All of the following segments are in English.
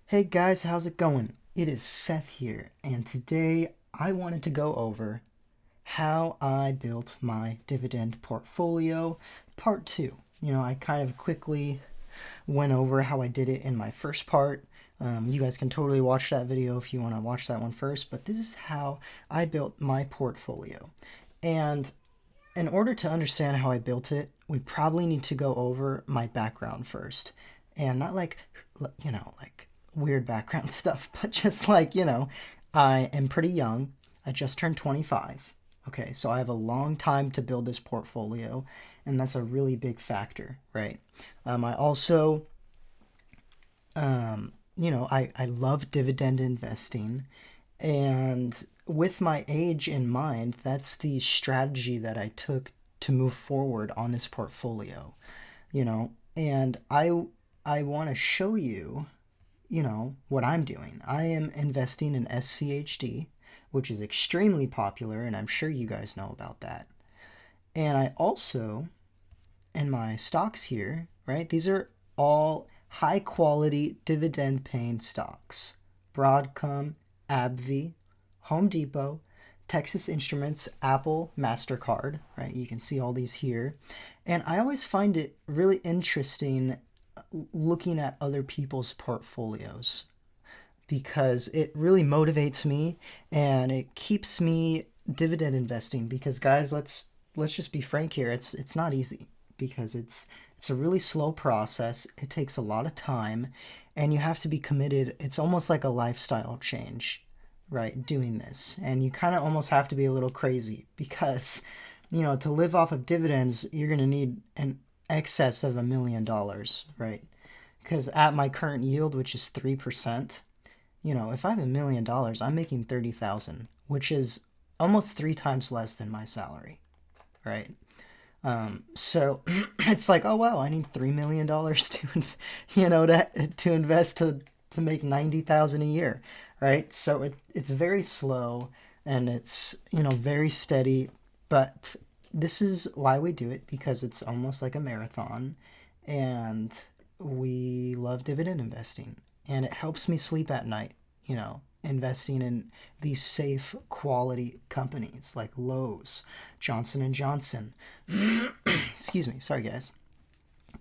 Hey guys, how's it going? It is Seth here, and today I wanted to go over how I built my dividend portfolio, part two. I kind of quickly went over how I did it in my first part. You guys can totally watch that video if you want to watch that one first, but this is how I built my portfolio. And in order to understand how I built it, we probably need to go over my background first. And not like weird background stuff, but just I am pretty young. I just turned 25. Okay, so I have a long time to build this portfolio, and that's a really big factor, right? I also, I love dividend investing, and with my age in mind, that's the strategy that I took to move forward on this portfolio, and I want to show you, what I'm doing. I am investing in SCHD, which is extremely popular, and I'm sure you guys know about that. And I also, in my stocks here, right, these are all high quality dividend paying stocks. Broadcom, AbbVie, Home Depot, Texas Instruments, Apple, MasterCard, right? You can see all these here. And I always find it really interesting looking at other people's portfolios because it really motivates me and it keeps me dividend investing because guys, let's just be frank here. It's not easy because it's a really slow process. It takes a lot of time and you have to be committed. It's almost like a lifestyle change, right? Doing this. And you kind of almost have to be a little crazy because to live off of dividends, you're going to need an excess of $1 million, right? Because at my current yield, which is 3%, if I have $1 million, I'm making 30,000, which is almost 3 times less than my salary, right? So it's like, oh wow, I need $3 million to invest to make 90,000 a year, right? So it's very slow and it's very steady, but this is why we do it because it's almost like a marathon, and we love dividend investing, and it helps me sleep at night. Investing in these safe quality companies like Lowe's, Johnson and Johnson, excuse me, sorry guys,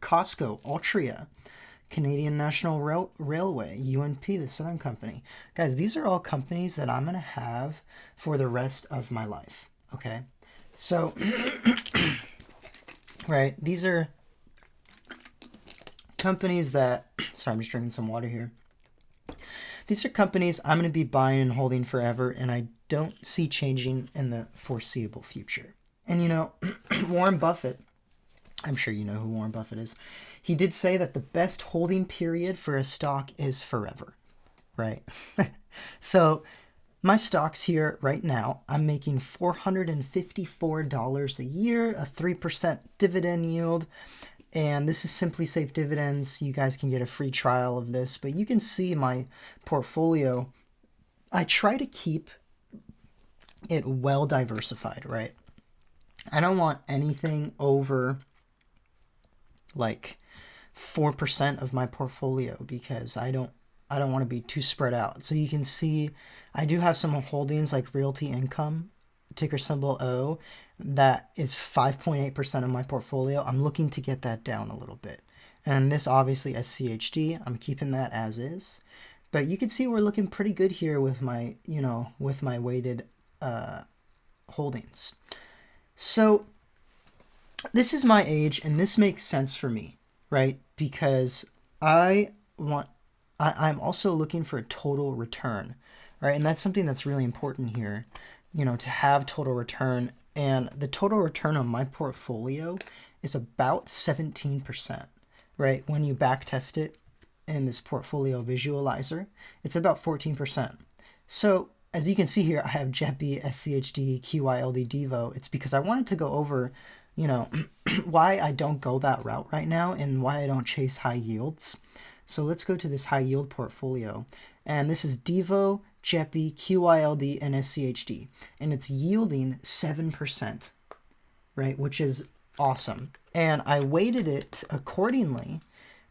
Costco, Altria, Canadian National Railway, UNP, the Southern Company. Guys, these are all companies that I'm going to have for the rest of my life, okay? So, right, these are companies that, sorry, I'm just drinking some water here. These are companies I'm going to be buying and holding forever, and I don't see changing in the foreseeable future. And Warren Buffett, I'm sure you know who Warren Buffett is. He did say that the best holding period for a stock is forever, right? So my stocks here right now, I'm making $454 a year, a 3% dividend yield. And this is Simply Safe Dividends. You guys can get a free trial of this, but you can see my portfolio. I try to keep it well diversified, right? I don't want anything over like 4% of my portfolio because I don't want to be too spread out. So you can see I do have some holdings like Realty Income, ticker symbol O, that is 5.8% of my portfolio. I'm looking to get that down a little bit. And this obviously SCHD, I'm keeping that as is. But you can see we're looking pretty good here with my, with my weighted holdings. So this is my age and this makes sense for me, right? Because I'm also looking for a total return, right? And that's something that's really important here, to have total return. And the total return on my portfolio is about 17%, right? When you back test it in this portfolio visualizer, it's about 14%. So as you can see here, I have JEPI, SCHD, QYLD, Devo. It's because I wanted to go over, why I don't go that route right now and why I don't chase high yields. So let's go to this high yield portfolio. And this is Devo, JEPI, QYLD, and SCHD. And it's yielding 7%, right? Which is awesome. And I weighted it accordingly,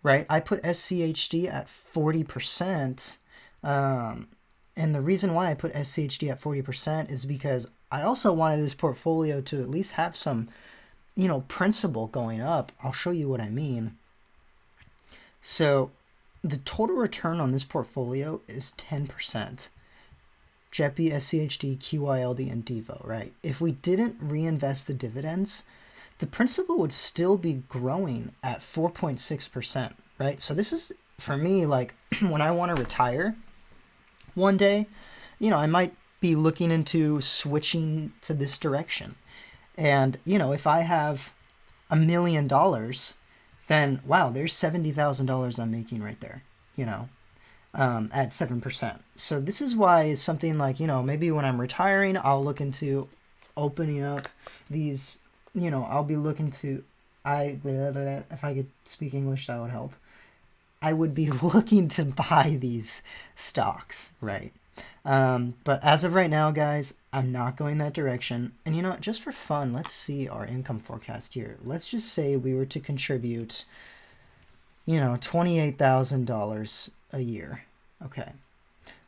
right? I put SCHD at 40%. And the reason why I put SCHD at 40% is because I also wanted this portfolio to at least have some, principal going up. I'll show you what I mean. So the total return on this portfolio is 10%. JEPI, SCHD, QYLD, and Devo, right? If we didn't reinvest the dividends, the principal would still be growing at 4.6%, right? So this is, for me, like when I want to retire one day, I might be looking into switching to this direction. And, if I have $1 million, then wow, there's $70,000 I'm making right there, at 7%. So this is why it's something like, maybe when I'm retiring, I'll look into opening up these, I'll be looking to, if I could speak English, that would help. I would be looking to buy these stocks, right? But as of right now, guys, I'm not going that direction. And just for fun, let's see our income forecast here. Let's just say we were to contribute, $28,000 a year. Okay.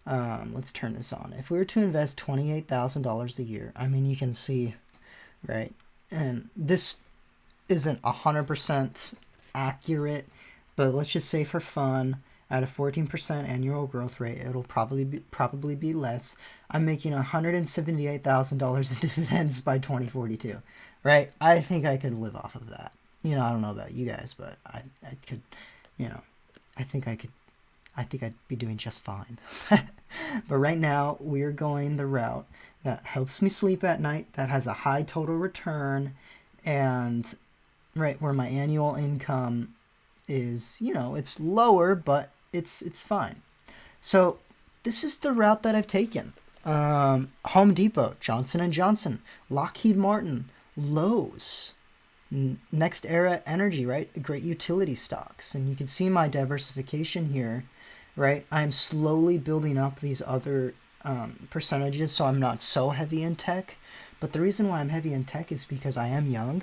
Let's turn this on. If we were to invest $28,000 a year, you can see, right? And this isn't 100% accurate, but let's just say for fun, at a 14% annual growth rate, it'll probably be less. I'm making $178,000 in dividends by 2042, right? I think I could live off of that. I don't know about you guys, but I could, I think I'd be doing just fine. But right now, we're going the route that helps me sleep at night, that has a high total return, and right where my annual income is, it's lower, but it's fine. So this is the route that I've taken. Home Depot, Johnson & Johnson, Lockheed Martin, Lowe's, Next Era Energy, right? Great utility stocks. And you can see my diversification here, right? I'm slowly building up these other percentages, so I'm not so heavy in tech. But the reason why I'm heavy in tech is because I am young.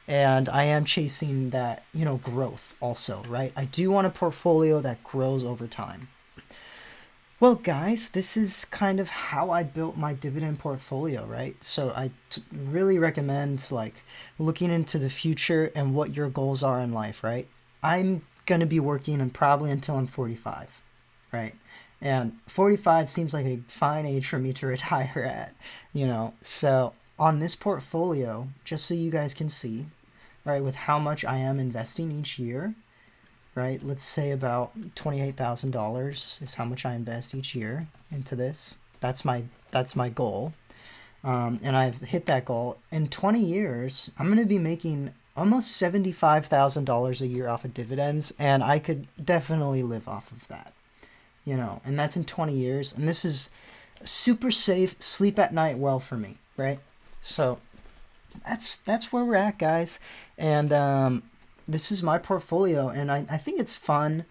And I am chasing that, growth also, right? I do want a portfolio that grows over time. Well, guys, this is kind of how I built my dividend portfolio, right? So I really recommend looking into the future and what your goals are in life, right? I'm going to be working and probably until I'm 45, right? And 45 seems like a fine age for me to retire at, So on this portfolio, just so you guys can see, right, with how much I am investing each year, right? Let's say about $28,000 is how much I invest each year into this. That's my goal. And I've hit that goal. In 20 years, I'm going to be making almost $75,000 a year off of dividends, and I could definitely live off of that, and that's in 20 years. And this is super safe, sleep at night well for me, right? So that's where we're at, guys. And this is my portfolio, and I think it's fun,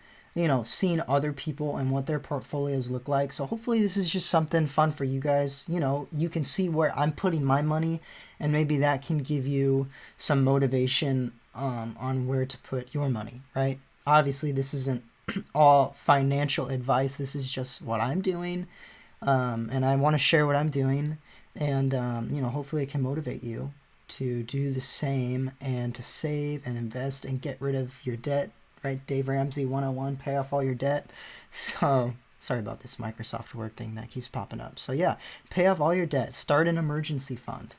seeing other people and what their portfolios look like. So hopefully this is just something fun for you guys. You can see where I'm putting my money, and maybe that can give you some motivation on where to put your money, right? Obviously, this isn't all financial advice. This is just what I'm doing, and I want to share what I'm doing, and hopefully it can motivate you to do the same and to save and invest and get rid of your debt, right? Dave Ramsey 101, pay off all your debt. So sorry about this Microsoft Word thing that keeps popping up. So yeah, pay off all your debt, start an emergency fund,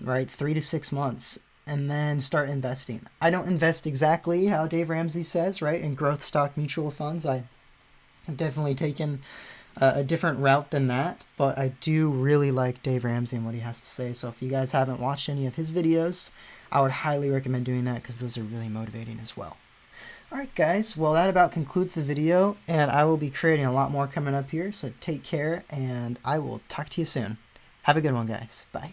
right? 3 to 6 months, and then start investing. I don't invest exactly how Dave Ramsey says, right? In growth stock mutual funds. I have definitely taken a different route than that, but I do really like Dave Ramsey and what he has to say. So if you guys haven't watched any of his videos, I would highly recommend doing that because those are really motivating as well. Alright guys, well that about concludes the video, and I will be creating a lot more coming up here, so take care, and I will talk to you soon. Have a good one, guys. Bye.